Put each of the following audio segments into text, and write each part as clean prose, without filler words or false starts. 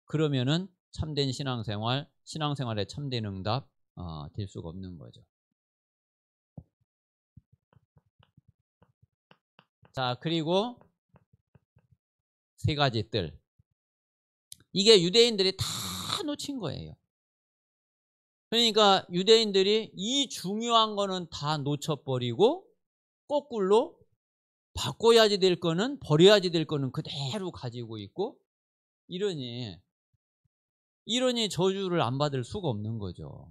그러면은 참된 신앙생활에 참된 응답 될 수가 없는 거죠. 자, 그리고 세 가지 뜰. 이게 유대인들이 다 놓친 거예요. 그러니까 유대인들이 이 중요한 거는 다 놓쳐버리고 거꾸로 바꿔야지 될 거는, 버려야지 될 거는 그대로 가지고 있고, 이러니 저주를 안 받을 수가 없는 거죠.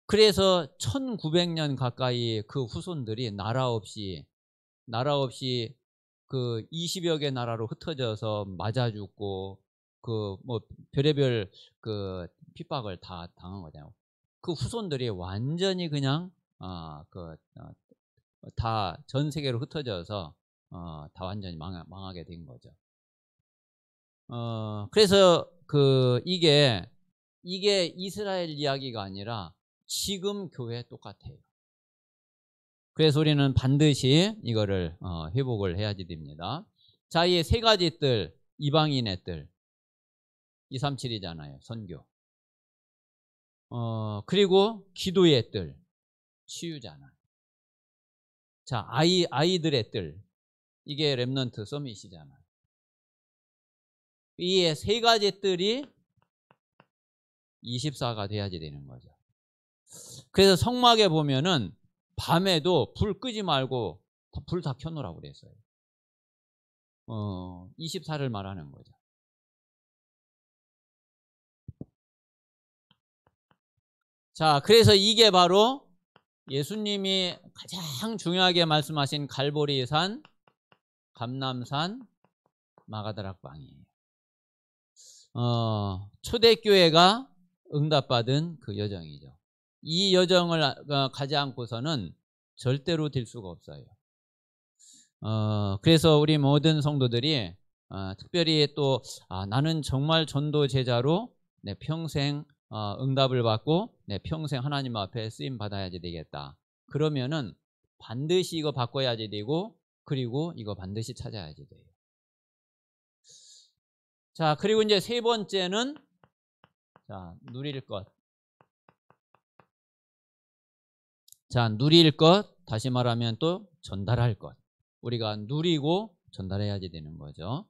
그래서 1900년 가까이 그 후손들이 나라 없이 그 20여 개 나라로 흩어져서 맞아 죽고 그 뭐 별의별 그 핍박을 다 당한 거잖아요. 그 후손들이 완전히 그냥 다 전 세계로 흩어져서 다 완전히 망하게 된 거죠. 그래서 이게 이스라엘 이야기가 아니라 지금 교회 똑같아요. 그래서 우리는 반드시 이거를 회복을 해야지 됩니다. 자, 이 세 가지 뜰, 이방인의 뜰, 237이잖아요. 선교. 그리고 기도의 뜰, 치유잖아요. 자, 아이들의 뜰, 이게 렘넌트 서밋이잖아요. 이 세 가지 뜰이 24가 돼야지 되는 거죠. 그래서 성막에 보면은 밤에도 불 끄지 말고 불 다 켜놓으라고 그랬어요. 24를 말하는 거죠. 자, 그래서 이게 바로 예수님이 가장 중요하게 말씀하신 갈보리산, 감람산, 마가다락방이에요. 초대교회가 응답받은 그 여정이죠. 이 여정을 가지 않고서는 절대로 될 수가 없어요. 그래서 우리 모든 성도들이 특별히 또 나는 정말 전도 제자로 내 평생 응답을 받고 내 평생 하나님 앞에 쓰임 받아야지 되겠다. 그러면은 반드시 이거 바꿔야지 되고, 그리고 이거 반드시 찾아야지 돼요. 자, 그리고 이제 세 번째는 누릴 것. 자, 누릴 것, 다시 말하면 또 전달할 것. 우리가 누리고 전달해야지 되는 거죠.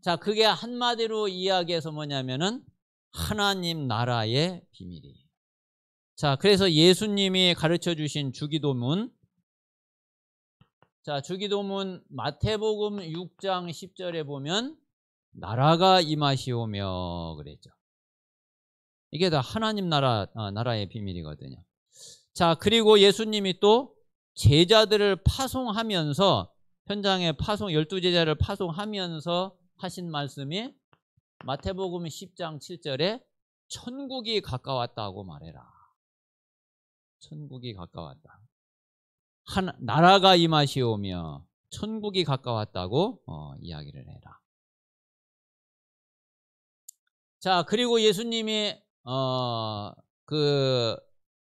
자, 그게 한마디로 이야기해서 뭐냐면은 하나님 나라의 비밀이에요. 자, 그래서 예수님이 가르쳐 주신 주기도문. 자, 주기도문 마태복음 6장 10절에 보면 나라가 임하시오며 그랬죠. 이게 다 하나님 나라의 비밀이거든요. 자, 그리고 예수님이 또 제자들을 파송하면서 현장에 12제자를 파송하면서 하신 말씀이 마태복음 10장 7절에 천국이 가까웠다고 말해라. 천국이 가까웠다. 나라가 임하시오며 천국이 가까웠다고 이야기를 해라. 자, 그리고 예수님이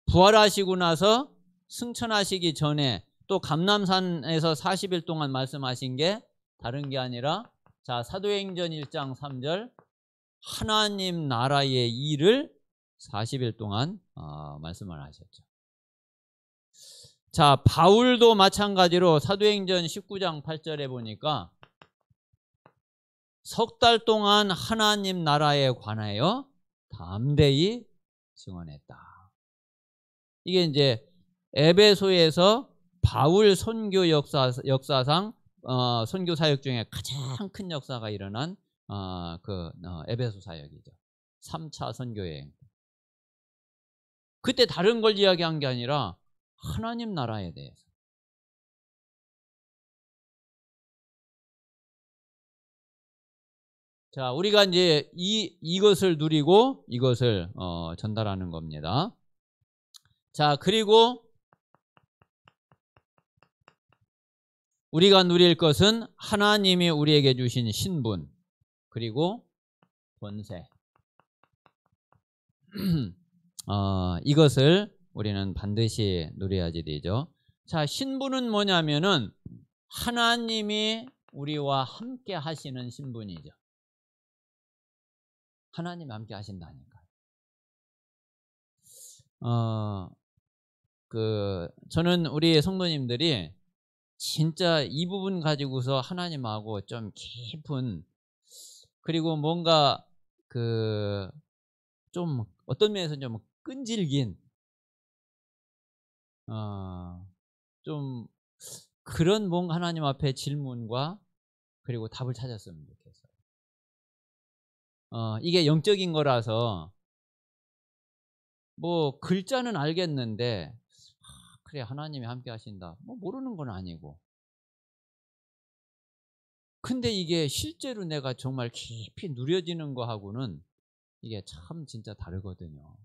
부활하시고 나서 승천하시기 전에 또 감람산에서 40일 동안 말씀하신 게 다른 게 아니라, 자, 사도행전 1장 3절 하나님 나라의 일을 40일 동안 말씀을 하셨죠. 자, 바울도 마찬가지로 사도행전 19장 8절에 보니까 석 달 동안 하나님 나라에 관하여 담대히 증언했다. 이게 이제 에베소에서 바울 선교 역사상 선교 사역 중에 가장 큰 역사가 일어난 에베소 사역이죠. 3차 선교여행. 그때 다른 걸 이야기한 게 아니라 하나님 나라에 대해서. 자, 우리가 이제 이것을 누리고 이것을 전달하는 겁니다. 자, 그리고 우리가 누릴 것은 하나님이 우리에게 주신 신분, 그리고 권세. 이것을 우리는 반드시 누려야지 되죠. 자, 신분은 뭐냐면은 하나님이 우리와 함께 하시는 신분이죠. 하나님 함께 하신다니까요. 저는 우리 성도님들이 진짜 이 부분 가지고서 하나님하고 좀 깊은, 그리고 뭔가 좀 어떤 면에서 좀 끈질긴 좀 그런 뭔가 하나님 앞에 질문과 그리고 답을 찾았으면 좋겠어요. 이게 영적인 거라서 뭐 글자는 알겠는데 그래 하나님이 함께 하신다 뭐 모르는 건 아니고, 근데 이게 실제로 내가 정말 깊이 누려지는 거하고는 이게 참 진짜 다르거든요.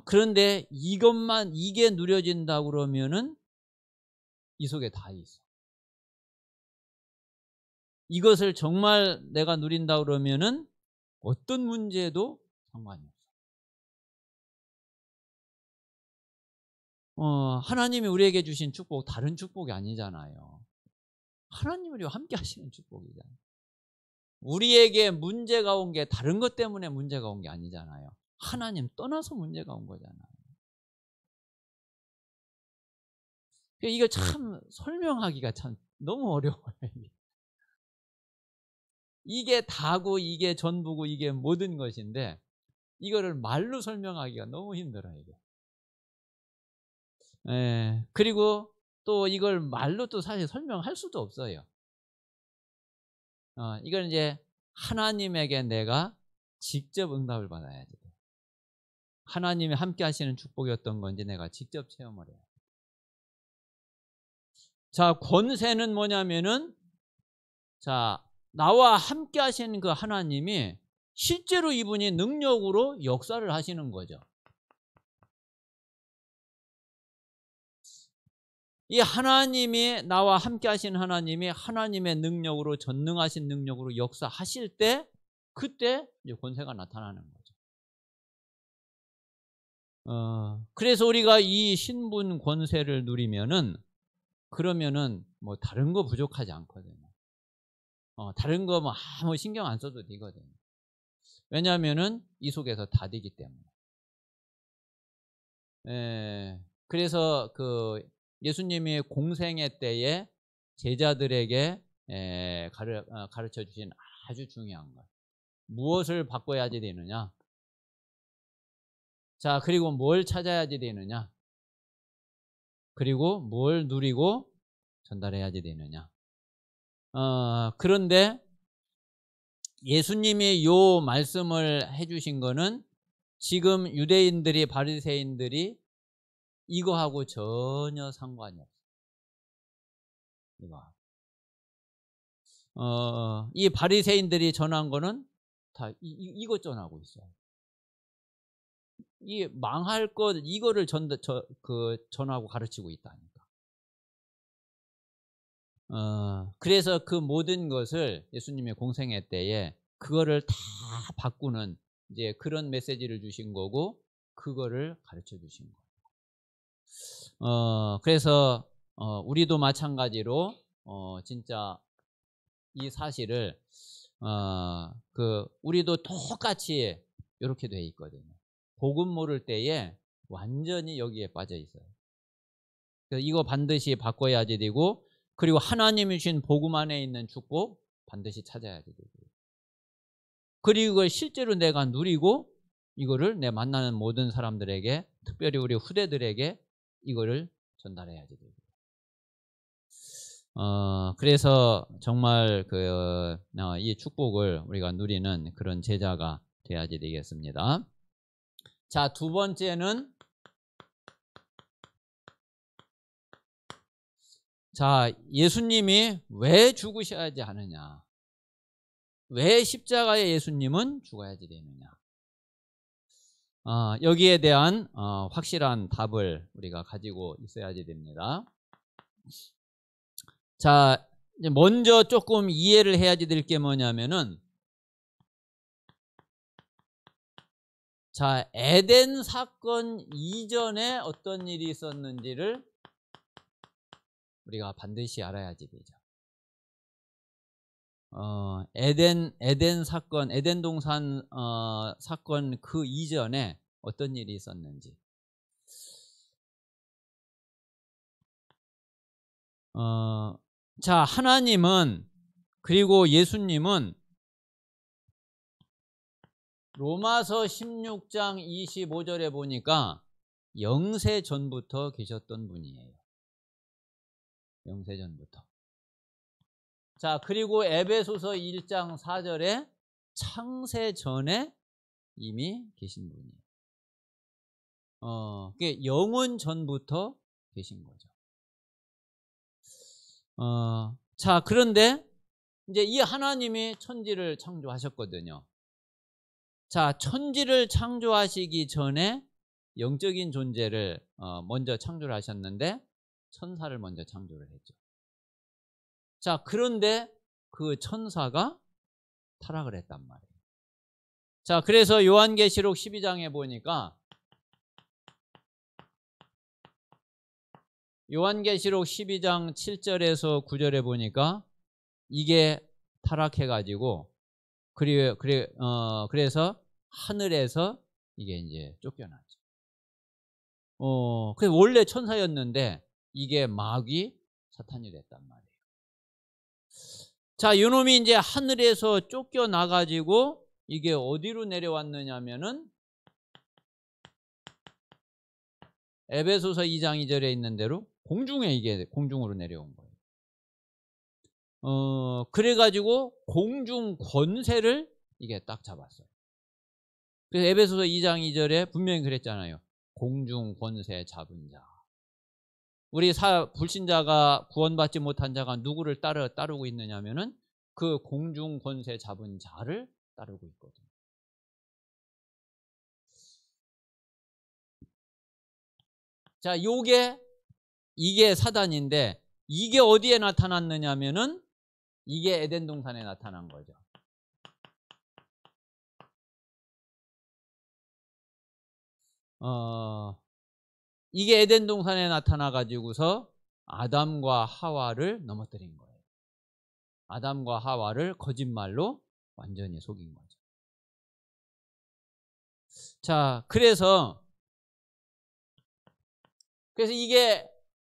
그런데 이게 누려진다 그러면은 이 속에 다 있어. 이것을 정말 내가 누린다 그러면은 어떤 문제도 상관이 없어. 하나님이 우리에게 주신 축복 다른 축복이 아니잖아요. 하나님이 우리와 함께 하시는 축복이잖아요. 우리에게 문제가 온 게 다른 것 때문에 문제가 온 게 아니잖아요. 하나님 떠나서 문제가 온 거잖아요. 이거 참 설명하기가 참 너무 어려워요. 이게 다고 이게 전부고 이게 모든 것인데 이거를 말로 설명하기가 너무 힘들어요. 이게. 그리고 또 이걸 말로 또 사실 설명할 수도 없어요. 이건 이제 하나님에게 내가 직접 응답을 받아야 돼. 하나님이 함께 하시는 축복이었던 건지 내가 직접 체험을 해요. 자, 권세는 뭐냐면은, 자, 나와 함께 하시는 그 하나님이 실제로 이분이 능력으로 역사를 하시는 거죠. 이 하나님이 나와 함께 하시는 하나님이 하나님의 능력으로, 전능하신 능력으로 역사하실 때 그때 이제 권세가 나타나는 거죠. 그래서 우리가 이 신분 권세를 누리면은 그러면은 뭐 다른 거 부족하지 않거든요. 다른 거 뭐 아무 신경 안 써도 되거든요. 왜냐하면은 이 속에서 다 되기 때문에. 그래서 예수님이 공생애 때에 제자들에게 가르쳐 주신 아주 중요한 것. 무엇을 바꿔야지 되느냐? 자, 그리고 뭘 찾아야지 되느냐? 그리고 뭘 누리고 전달해야지 되느냐? 그런데 예수님이 요 말씀을 해주신 거는 지금 유대인들이, 바리새인들이 이거하고 전혀 상관이 없어요. 이 바리새인들이 전한 거는 다 이것 전하고 있어요. 이 망할 것 이거를 전하고 가르치고 있다니까. 그래서 그 모든 것을 예수님의 공생애 때에 그거를 다 바꾸는 이제 그런 메시지를 주신 거고 그거를 가르쳐 주신 거예요. 그래서 우리도 마찬가지로 진짜 이 사실을 우리도 똑같이 이렇게 돼 있거든요. 복음 모를 때에 완전히 여기에 빠져 있어요. 그래서 이거 반드시 바꿔야지 되고, 그리고 하나님이 주신 복음 안에 있는 축복 반드시 찾아야지 되고, 그리고 이걸 실제로 내가 누리고 이거를 내 만나는 모든 사람들에게, 특별히 우리 후대들에게 이거를 전달해야지 되고. 그래서 정말 이 축복을 우리가 누리는 그런 제자가 돼야지 되겠습니다. 자, 두 번째는, 자, 예수님이 왜 죽으셔야지 하느냐? 왜 십자가에 예수님은 죽어야지 되느냐? 여기에 대한 확실한 답을 우리가 가지고 있어야지 됩니다. 자, 이제 먼저 조금 이해를 해야지 될 게 뭐냐면은, 자, 에덴 사건 이전에 어떤 일이 있었는지를 우리가 반드시 알아야지 되죠. 에덴 사건, 에덴 동산 사건 그 이전에 어떤 일이 있었는지. 자, 하나님은 그리고 예수님은 로마서 16장 25절에 보니까 영세 전부터 계셨던 분이에요. 영세 전부터. 자, 그리고 에베소서 1장 4절에 창세 전에 이미 계신 분이에요. 그게 영원 전부터 계신 거죠. 자, 그런데 이제 이 하나님이 천지를 창조하셨거든요. 자, 천지를 창조하시기 전에 영적인 존재를 먼저 창조를 하셨는데 천사를 먼저 창조를 했죠. 자, 그런데 그 천사가 타락을 했단 말이에요. 자, 그래서 요한계시록 12장에 보니까 요한계시록 12장 7절에서 9절에 보니까 이게 타락해가지고 그래서 하늘에서 이게 이제 쫓겨났죠. 그래서 원래 천사였는데 이게 마귀 사탄이 됐단 말이에요. 자, 요놈이 이제 하늘에서 쫓겨나가지고 이게 어디로 내려왔느냐면은 에베소서 2장 2절에 있는 대로 공중에 이게 공중으로 내려온 거예요. 그래가지고 공중 권세를 이게 딱 잡았어요. 그래서 에베소서 2장 2절에 분명히 그랬잖아요. 공중 권세 잡은 자. 우리 불신자가 구원받지 못한 자가 누구를 따르고 있느냐면은 그 공중 권세 잡은 자를 따르고 있거든요. 자, 이게 사단인데 이게 어디에 나타났느냐면은 이게 에덴 동산에 나타난 거죠. 이게 에덴 동산에 나타나 가지고서 아담과 하와를 넘어뜨린 거예요. 아담과 하와를 거짓말로 완전히 속인 거죠. 자, 그래서 이게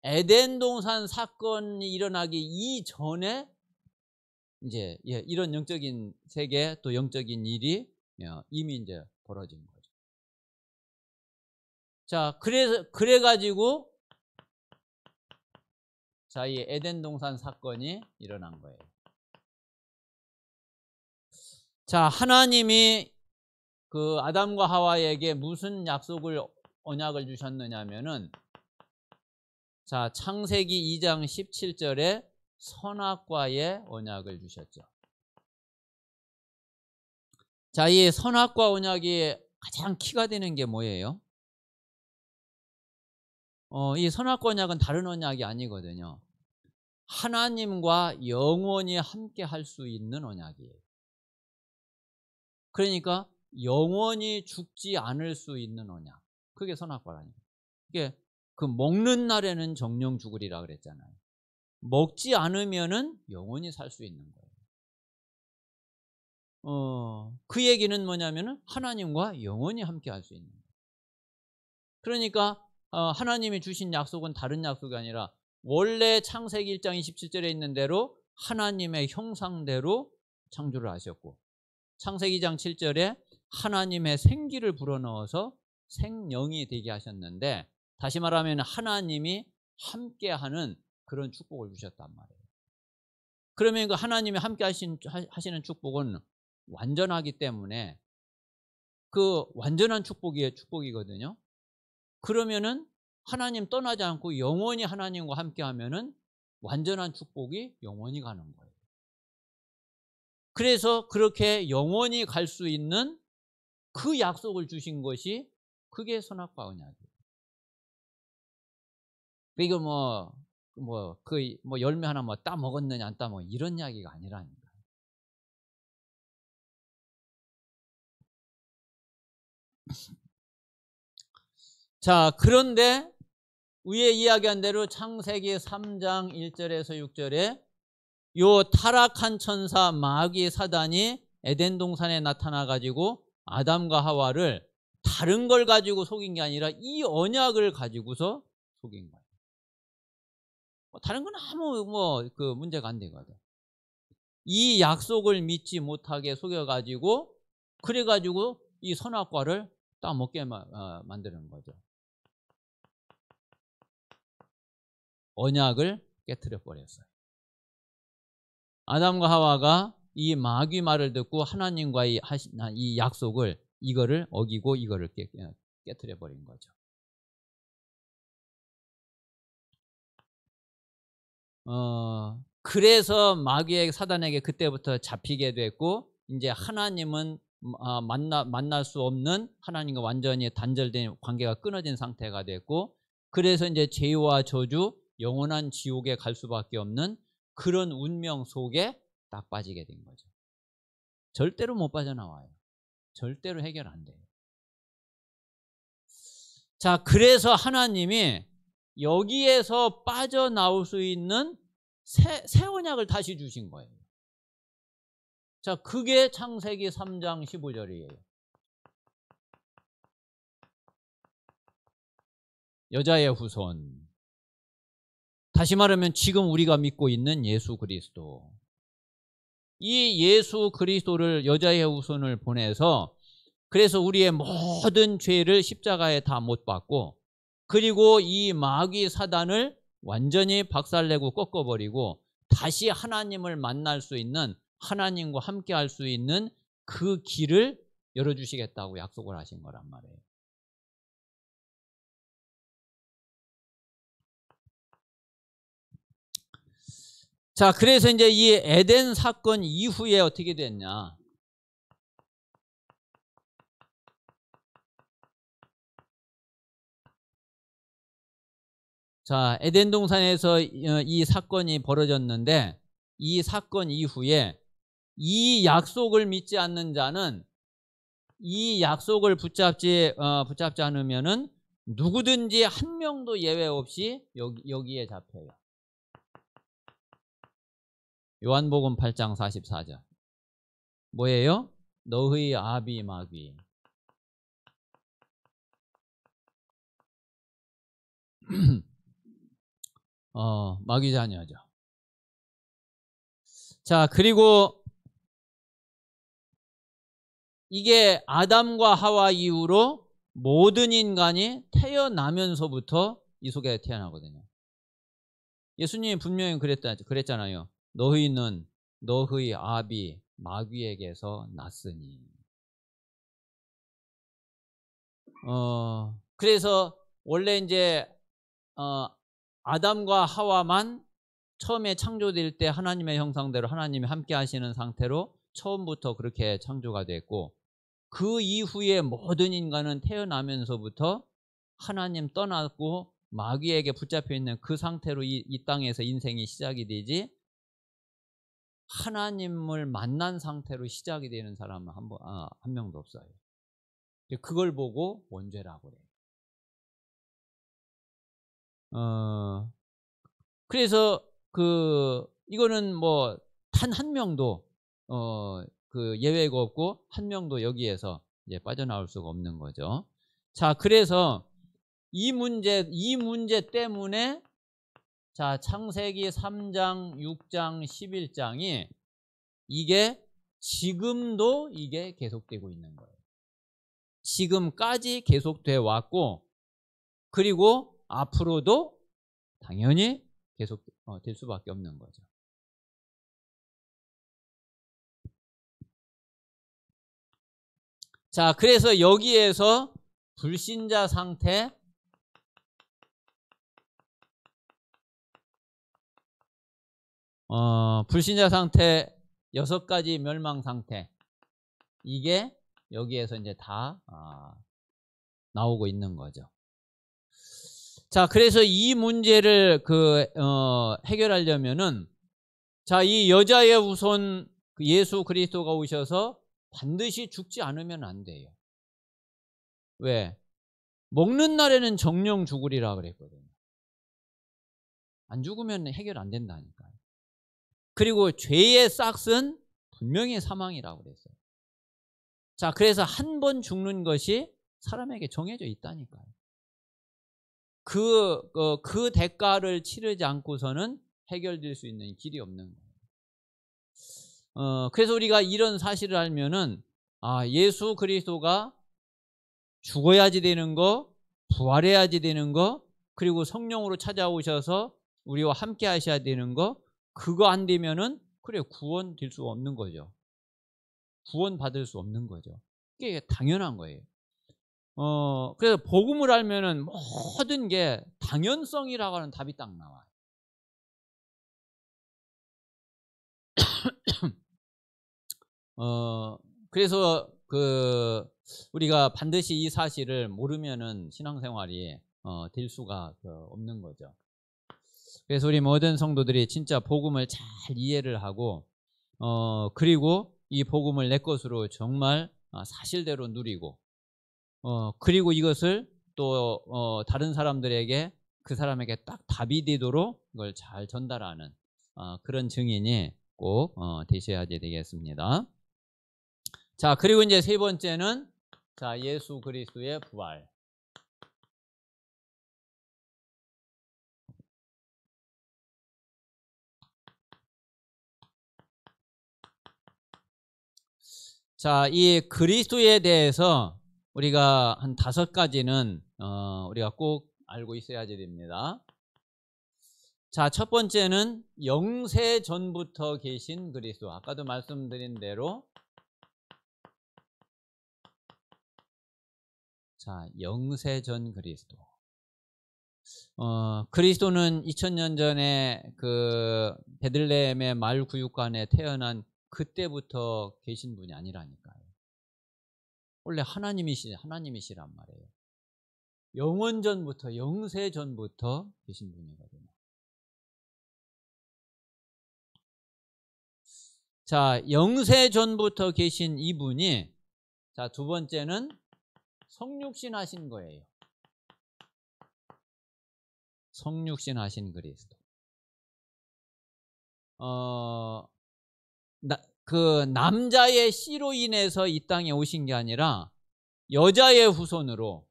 에덴 동산 사건이 일어나기 이전에 이제 이런 영적인 세계 또 영적인 일이 이미 이제 벌어진 거죠. 자, 그래가지고 자, 이 에덴 동산 사건이 일어난 거예요. 자, 하나님이 그 아담과 하와에게 무슨 언약을 주셨느냐면은 자, 창세기 2장 17절에 선악과의 언약을 주셨죠. 자, 이 선악과 언약이 가장 키가 되는 게 뭐예요? 이 선악과 언약은 다른 언약이 아니거든요. 하나님과 영원히 함께 할 수 있는 언약이에요. 그러니까 영원히 죽지 않을 수 있는 언약. 그게 선악과라니까. 이게 그 먹는 날에는 정령 죽으리라 그랬잖아요. 먹지 않으면은 영원히 살 수 있는 거예요. 그 얘기는 뭐냐면은 하나님과 영원히 함께 할 수 있는 거예요. 그러니까 하나님이 주신 약속은 다른 약속이 아니라 원래 창세기 1장 27절에 있는 대로 하나님의 형상대로 창조를 하셨고 창세기 2장 7절에 하나님의 생기를 불어넣어서 생명이 되게 하셨는데 다시 말하면 하나님이 함께하는 그런 축복을 주셨단 말이에요. 그러면 그 하나님이 함께 하시는 축복은 완전하기 때문에 그 완전한 축복이거든요. 그러면은 하나님 떠나지 않고 영원히 하나님과 함께하면은 완전한 축복이 영원히 가는 거예요. 그래서 그렇게 영원히 갈 수 있는 그 약속을 주신 것이 그게 선악과 언약이에요. 이거 열매 하나 따 먹었느냐 안 따 먹었느냐 이런 이야기가 아니라니까. 자, 그런데 위에 이야기한 대로 창세기 3장 1절에서 6절에 요 타락한 천사 마귀 사단이 에덴 동산에 나타나 가지고 아담과 하와를 다른 걸 가지고 속인 게 아니라 이 언약을 가지고서 속인 거예요. 다른 건 아무 그 문제가 안 되거든. 이 약속을 믿지 못하게 속여 가지고 그래 가지고 이 선악과를 따먹게 만드는 거죠. 언약을 깨트려 버렸어요. 아담과 하와가 이 마귀 말을 듣고 하나님과의 이 약속을 이거를 어기고 이거를 깨트려 버린 거죠. 그래서 마귀의 사단에게 그때부터 잡히게 됐고 이제 하나님은 만날 수 없는 하나님과 완전히 단절된 관계가 끊어진 상태가 됐고 그래서 이제 죄와 저주 영원한 지옥에 갈 수밖에 없는 그런 운명 속에 딱 빠지게 된 거죠. 절대로 못 빠져나와요. 절대로 해결 안 돼요. 자, 그래서 하나님이 여기에서 빠져나올 수 있는 새 언약을 다시 주신 거예요. 자, 그게 창세기 3장 15절이에요. 여자의 후손. 다시 말하면 지금 우리가 믿고 있는 예수 그리스도. 이 예수 그리스도를 여자의 후손을 보내서 그래서 우리의 모든 죄를 십자가에 다 못 박고 그리고 이 마귀 사단을 완전히 박살내고 꺾어버리고 다시 하나님을 만날 수 있는 하나님과 함께 할 수 있는 그 길을 열어주시겠다고 약속을 하신 거란 말이에요. 자, 그래서 이제 이 에덴 사건 이후에 어떻게 됐냐. 자, 에덴 동산에서 이 사건이 벌어졌는데 이 사건 이후에 이 약속을 믿지 않는 자는 이 약속을 붙잡지 않으면은 누구든지 한 명도 예외 없이 여기에 잡혀요. 요한복음 8장 44절. 뭐예요? 너의 아비 마귀. 마귀 자녀죠. 자, 그리고 이게 아담과 하와 이후로 모든 인간이 태어나면서부터 이 속에 태어나거든요. 예수님이 분명히 그랬잖아요. 너희는 너희 아비 마귀에게서 났으니. 그래서 원래 이제 아담과 하와만 처음에 창조될 때 하나님의 형상대로 하나님이 함께 하시는 상태로 처음부터 그렇게 창조가 됐고 그 이후에 모든 인간은 태어나면서부터 하나님 떠났고 마귀에게 붙잡혀 있는 그 상태로 이 땅에서 인생이 시작이 되지 하나님을 만난 상태로 시작이 되는 사람은 한 명도 없어요. 그걸 보고 원죄라고 그래요. 그래서 이거는 뭐 단 한 명도 그 예외가 없고 한 명도 여기에서 이제 빠져나올 수가 없는 거죠. 자, 그래서 이 문제 때문에 자, 창세기 3장, 6장, 11장이 이게 지금도 이게 계속되고 있는 거예요. 지금까지 계속돼 왔고 그리고 앞으로도 당연히 계속 될 수밖에 없는 거죠. 자, 그래서 여기에서 불신자 상태, 불신자 상태 6가지 멸망 상태 이게 여기에서 이제 다 나오고 있는 거죠. 자, 그래서 이 문제를 해결하려면은 자, 이 여자의 후손 예수 그리스도가 오셔서 반드시 죽지 않으면 안 돼요. 왜? 먹는 날에는 정령 죽으리라 그랬거든요. 안 죽으면 해결 안 된다니까요. 그리고 죄의 싹은 분명히 사망이라고 그랬어요. 자, 그래서 한 번 죽는 것이 사람에게 정해져 있다니까요. 그 대가를 치르지 않고서는 해결될 수 있는 길이 없는 거예요. 그래서 우리가 이런 사실을 알면은, 예수 그리스도가 죽어야지 되는 거, 부활해야지 되는 거, 그리고 성령으로 찾아오셔서 우리와 함께 하셔야 되는 거, 그거 안 되면은 그래 구원 될 수 없는 거죠. 구원 받을 수 없는 거죠. 이게 당연한 거예요. 그래서 복음을 알면은 모든 게 당연성이라고 하는 답이 딱 나와요. 그래서 우리가 반드시 이 사실을 모르면은 신앙생활이 될 수가 없는 거죠. 그래서 우리 모든 성도들이 진짜 복음을 잘 이해를 하고, 그리고 이 복음을 내 것으로 정말 사실대로 누리고, 그리고 이것을 또 다른 사람들에게, 그 사람에게 딱 답이 되도록 이걸 잘 전달하는 그런 증인이 꼭 되셔야 되겠습니다. 자, 그리고 이제 세 번째는, 자, 예수 그리스도의 부활. 자, 이 그리스도에 대해서 우리가 한 5가지는 우리가 꼭 알고 있어야 됩니다. 자, 첫 번째는 영세 전부터 계신 그리스도. 아까도 말씀드린 대로, 자, 영세 전 그리스도. 그리스도는 2000년 전에 그 베들레헴의 마을 구육관에 태어난 그때부터 계신 분이 아니라니까요. 원래 하나님이시란 말이에요. 영원 전부터, 영세 전부터 계신 분이거든요. 자, 영세 전부터 계신 이분이, 자, 두 번째는 성육신 하신 거예요. 성육신 하신 그리스도. 그 남자의 씨로 인해서 이 땅에 오신 게 아니라 여자의 후손으로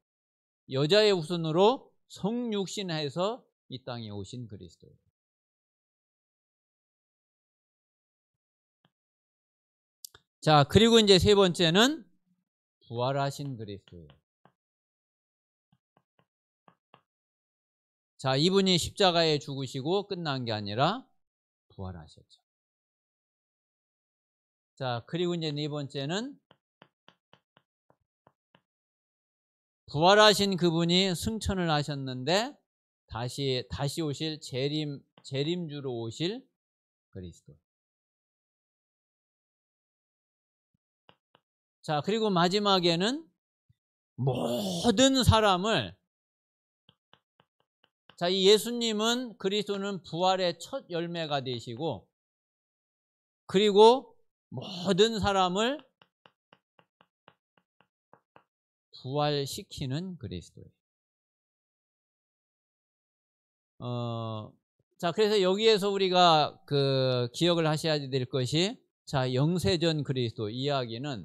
성육신해서 이 땅에 오신 그리스도예요. 자, 그리고 이제 세 번째는 부활하신 그리스도예요. 자, 이분이 십자가에 죽으시고 끝난 게 아니라 부활하셨죠. 자, 그리고 이제 네 번째는 부활하신 그분이 승천을 하셨는데 다시 오실 재림주로 오실 그리스도. 자, 그리고 마지막에는 모든 사람을, 자, 이 예수님은, 그리스도는 부활의 첫 열매가 되시고, 그리고 모든 사람을 부활시키는 그리스도예요. 자, 그래서 여기에서 우리가 기억을 하셔야 될 것이, 자, 영세전 그리스도 이야기는,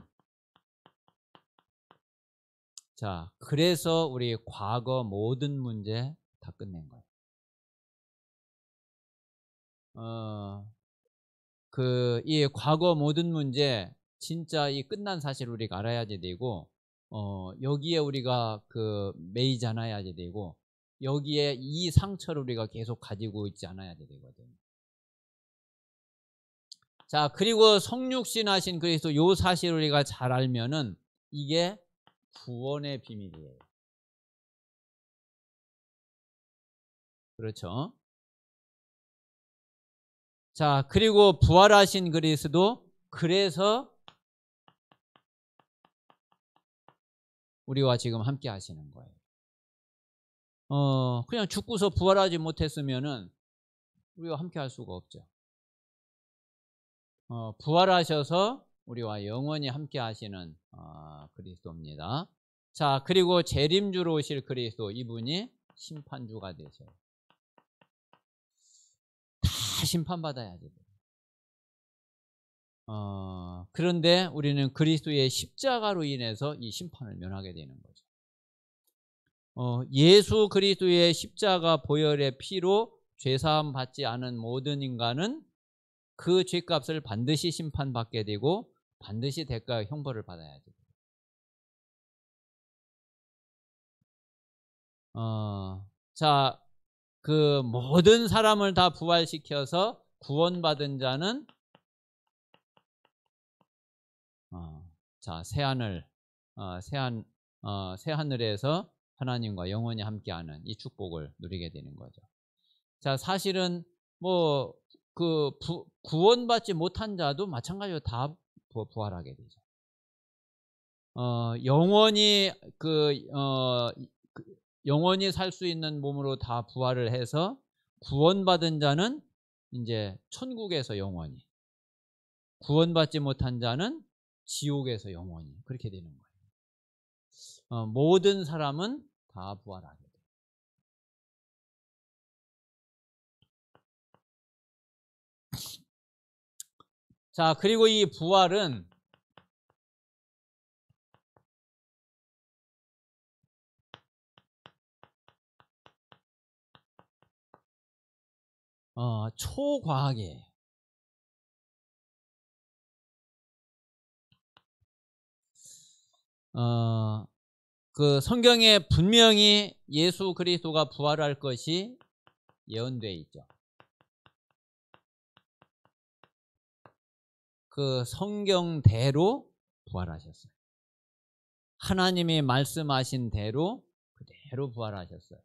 자, 그래서 우리 과거 모든 문제 다 끝낸 거예요. 이 과거 모든 문제, 진짜 이 끝난 사실을 우리가 알아야 되고, 여기에 우리가 매이지 않아야 되고, 여기에 이 상처를 우리가 계속 가지고 있지 않아야 되거든요. 자, 그리고 성육신 하신 그리스도, 요 사실을 우리가 잘 알면은 이게 구원의 비밀이에요. 그렇죠? 자, 그리고 부활하신 그리스도, 그래서 우리와 지금 함께 하시는 거예요. 그냥 죽고서 부활하지 못했으면은 우리와 함께 할 수가 없죠. 부활하셔서 우리와 영원히 함께 하시는 그리스도입니다. 자, 그리고 재림주로 오실 그리스도, 이분이 심판주가 되셔요. 심판받아야지. 그런데 우리는 그리스도의 십자가로 인해서 이 심판을 면하게 되는 거죠. 예수 그리스도의 십자가 보혈의 피로 죄사함 받지 않은 모든 인간은 그 죄값을 반드시 심판받게 되고 반드시 대가 형벌을 받아야죠. 자, 그 모든 사람을 다 부활시켜서 구원받은 자는 자, 새하늘에서 하나님과 영원히 함께하는 이 축복을 누리게 되는 거죠. 자, 사실은 뭐 그 구원받지 못한 자도 마찬가지로 다 부활하게 되죠. 영원히 영원히 살 수 있는 몸으로 다 부활을 해서 구원받은 자는 이제 천국에서 영원히, 구원받지 못한 자는 지옥에서 영원히 그렇게 되는 거예요. 모든 사람은 다 부활하게 돼요. 자, 그리고 이 부활은 초과하게 그 성경에 분명히 예수 그리스도가 부활할 것이 예언되어 있죠. 그 성경대로 부활하셨어요. 하나님이 말씀하신 대로 그대로 부활하셨어요.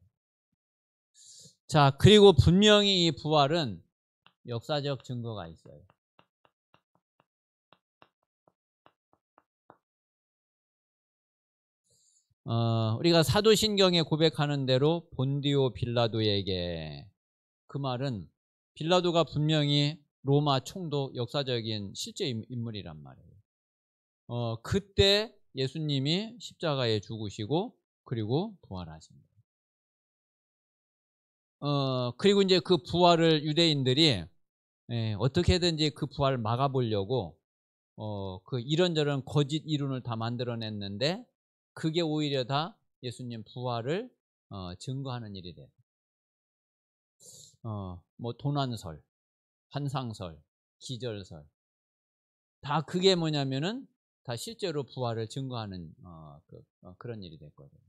자, 그리고 분명히 이 부활은 역사적 증거가 있어요. 우리가 사도신경에 고백하는 대로 본디오 빌라도에게, 그 말은 빌라도가 분명히 로마 총독, 역사적인 실제 인물이란 말이에요. 그때 예수님이 십자가에 죽으시고 그리고 부활하십니다. 그리고 이제 그 부활을 유대인들이 어떻게든지 그 부활을 막아보려고 그 이런저런 거짓 이론을 다 만들어냈는데 그게 오히려 다 예수님 부활을 증거하는 일이 돼요. 뭐 도난설, 환상설, 기절설, 다 그게 뭐냐면은 다 실제로 부활을 증거하는 그런 일이 됐거든요.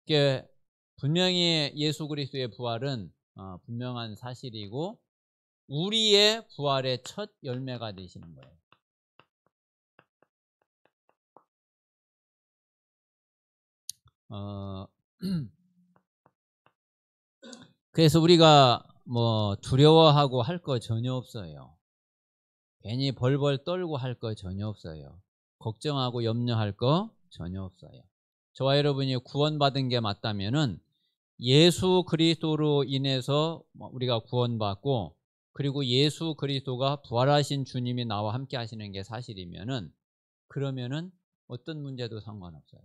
그게 분명히 예수 그리스도의 부활은 분명한 사실이고 우리의 부활의 첫 열매가 되시는 거예요. 그래서 우리가 뭐 두려워하고 할 거 전혀 없어요. 괜히 벌벌 떨고 할 거 전혀 없어요. 걱정하고 염려할 거 전혀 없어요. 저와 여러분이 구원받은 게 맞다면은 예수 그리스도로 인해서 우리가 구원받고 그리고 예수 그리스도가 부활하신 주님이 나와 함께 하시는 게 사실이면은 그러면은 어떤 문제도 상관없어요.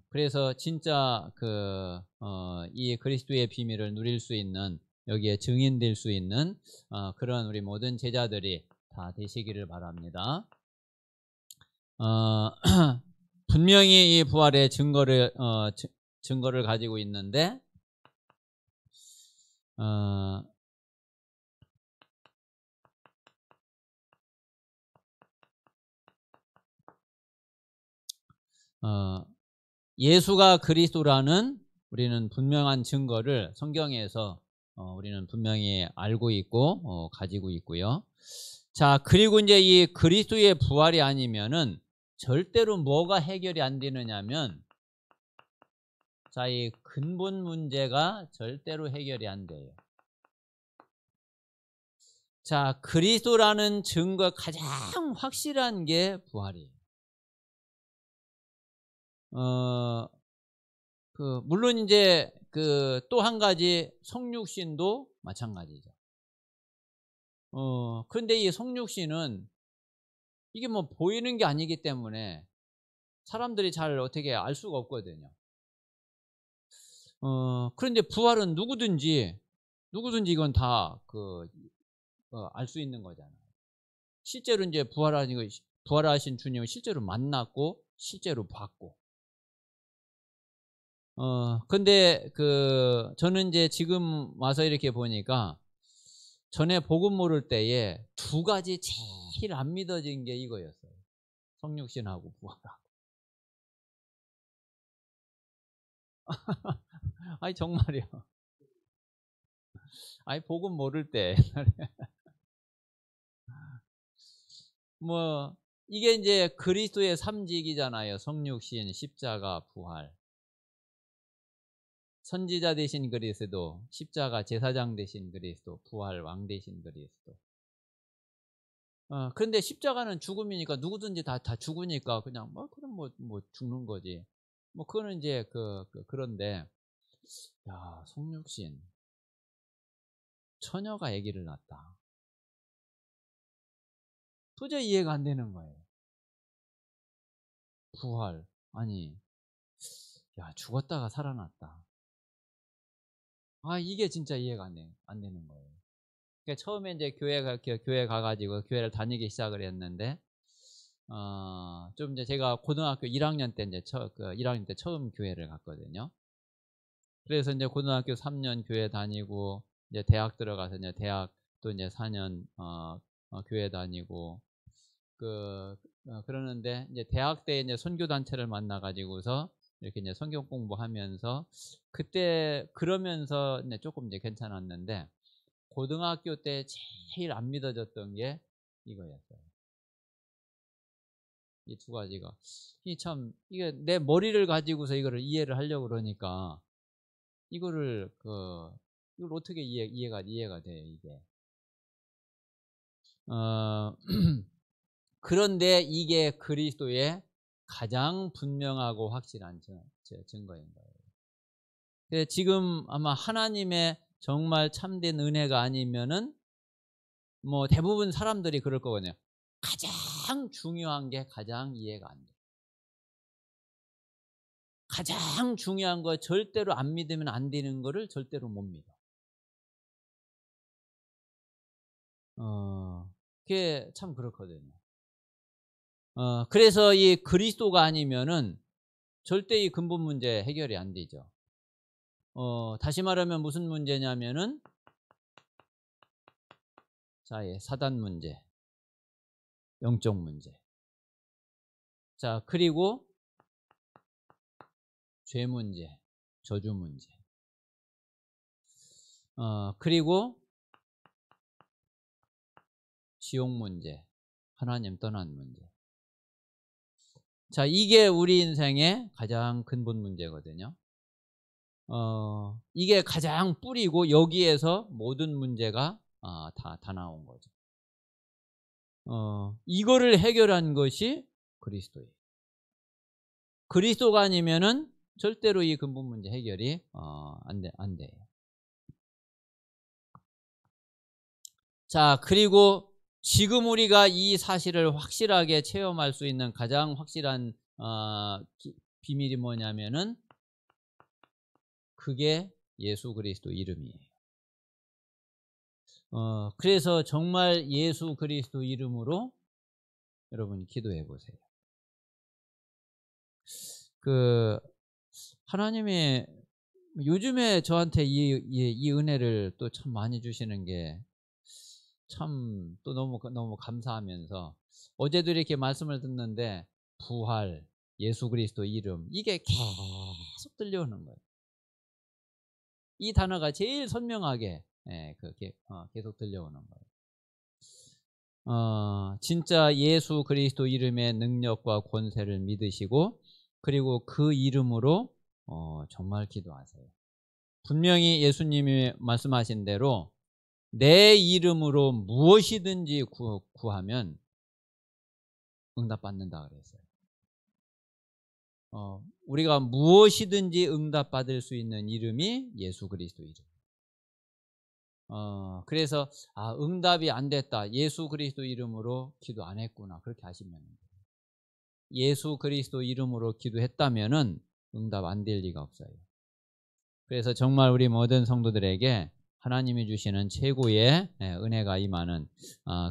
그래서 진짜 이 그리스도의 비밀을 누릴 수 있는, 여기에 증인될 수 있는 그런 우리 모든 제자들이 다 되시기를 바랍니다. 분명히 이 부활의 증거를 가지고 있는데 예수가 그리스도라는 우리는 분명한 증거를 성경에서 우리는 분명히 알고 있고 가지고 있고요. 자, 그리고 이제 이 그리스도의 부활이 아니면은 절대로 뭐가 해결이 안 되느냐면, 자, 이 근본 문제가 절대로 해결이 안 돼요. 자, 그리스도라는 증거 가장 확실한 게 부활이에요. 물론 이제 또 한 가지 성육신도 마찬가지죠. 그런데 이 성육신은 이게 뭐 보이는 게 아니기 때문에 사람들이 잘 어떻게 알 수가 없거든요. 그런데 부활은 누구든지 이건 다 알 수 있는 거잖아요. 실제로 이제 부활하신 주님을 실제로 만났고 실제로 봤고. 근데 저는 이제 지금 와서 이렇게 보니까 전에 복음 모를 때에 두 가지 제일 안 믿어진 게 이거였어요. 성육신하고 부활하고. 아니 정말이요. 아니 복음 모를 때 뭐 이게 이제 그리스도의 삼직이잖아요. 성육신, 십자가, 부활. 선지자 되신 그리스도, 십자가 제사장 되신 그리스도, 부활 왕 되신 그리스도. 그런데 십자가는 죽음이니까 누구든지 다 죽으니까 그냥 그럼 뭐 죽는 거지. 뭐 그거는 이제 그런데 야, 성육신 처녀가 아기를 낳았다. 도저히 이해가 안 되는 거예요. 부활 아니, 야 죽었다가 살아났다. 이게 진짜 이해가 안 되는 거예요. 그러니까 처음에 이제 교회 가가지고 교회를 다니기 시작을 했는데, 좀 이제 제가 고등학교 1학년 때 이제 1학년 때 처음 교회를 갔거든요. 그래서 이제 고등학교 3년 교회 다니고, 이제 대학 들어가서 이제 대학 또 이제 4년 교회 다니고, 그러는데 이제 대학 때 이제 선교 단체를 만나 가지고서 이렇게 이제 성경 공부하면서 그때 그러면서 이제 조금 이제 괜찮았는데, 고등학교 때 제일 안 믿어졌던 게 이거였어요. 이 두 가지가. 이게 내 머리를 가지고서 이거를 이해를 하려고 그러니까 이걸 어떻게 이해가 돼요, 이게. 그런데 이게 그리스도의 가장 분명하고 확실한 증거인 거예요. 그래서 지금 아마 하나님의 정말 참된 은혜가 아니면은 뭐 대부분 사람들이 그럴 거거든요. 가장 중요한 게 가장 이해가 안 돼. 가장 중요한 거 절대로 안 믿으면 안 되는 거를 절대로 못 믿어. 그게 참 그렇거든요. 그래서 이 그리스도가 아니면은 절대 이 근본 문제 해결이 안 되죠. 다시 말하면 무슨 문제냐면은, 자, 사단 문제, 영적 문제. 자, 그리고 죄 문제, 저주 문제. 그리고 지옥 문제, 하나님 떠난 문제. 자, 이게 우리 인생의 가장 근본 문제거든요. 이게 가장 뿌리고 여기에서 모든 문제가 다 나온 거죠. 이거를 해결한 것이 그리스도예요. 그리스도가 아니면은 절대로 이 근본 문제 해결이 안 돼요. 자, 그리고 지금 우리가 이 사실을 확실하게 체험할 수 있는 가장 확실한 비밀이 뭐냐면은 그게 예수 그리스도 이름이에요. 그래서 정말 예수 그리스도 이름으로 여러분이 기도해 보세요. 하나님이 요즘에 저한테 이 은혜를 또 참 많이 주시는 게 참 또 너무 감사하면서, 어제도 이렇게 말씀을 듣는데 부활, 예수 그리스도 이름, 이게 계속 들려오는 거예요. 이 단어가 제일 선명하게 계속 들려오는 거예요. 진짜 예수 그리스도 이름의 능력과 권세를 믿으시고, 그리고 그 이름으로 정말 기도하세요. 분명히 예수님이 말씀하신 대로 내 이름으로 무엇이든지 구하면 응답받는다 그랬어요. 우리가 무엇이든지 응답받을 수 있는 이름이 예수 그리스도 이름. 그래서 응답이 안 됐다, 예수 그리스도 이름으로 기도 안 했구나, 그렇게 하시면 돼요. 예수 그리스도 이름으로 기도했다면은 응답 안 될 리가 없어요. 그래서 정말 우리 모든 성도들에게 하나님이 주시는 최고의 은혜가 임하는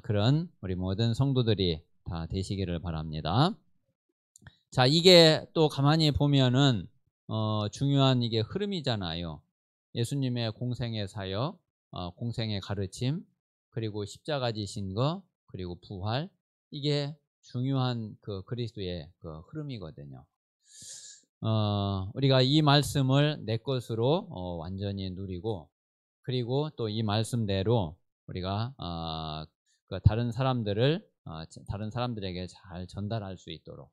그런 우리 모든 성도들이 다 되시기를 바랍니다. 자, 이게 또 가만히 보면은 중요한 이게 흐름이잖아요. 예수님의 공생의 사역, 공생의 가르침, 그리고 십자가 지신 거, 그리고 부활, 이게 중요한 그 그리스도의 그 흐름이거든요. 우리가 이 말씀을 내 것으로 완전히 누리고, 그리고 또 이 말씀대로 우리가 그 다른 사람들에게 잘 전달할 수 있도록,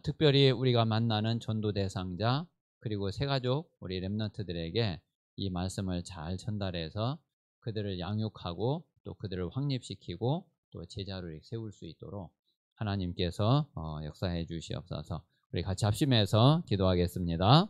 특별히 우리가 만나는 전도 대상자, 그리고 새가족 우리 렘넌트들에게 이 말씀을 잘 전달해서 그들을 양육하고 또 그들을 확립시키고 또 제자로 세울 수 있도록 하나님께서 역사해 주시옵소서. 우리 같이 합심해서 기도하겠습니다.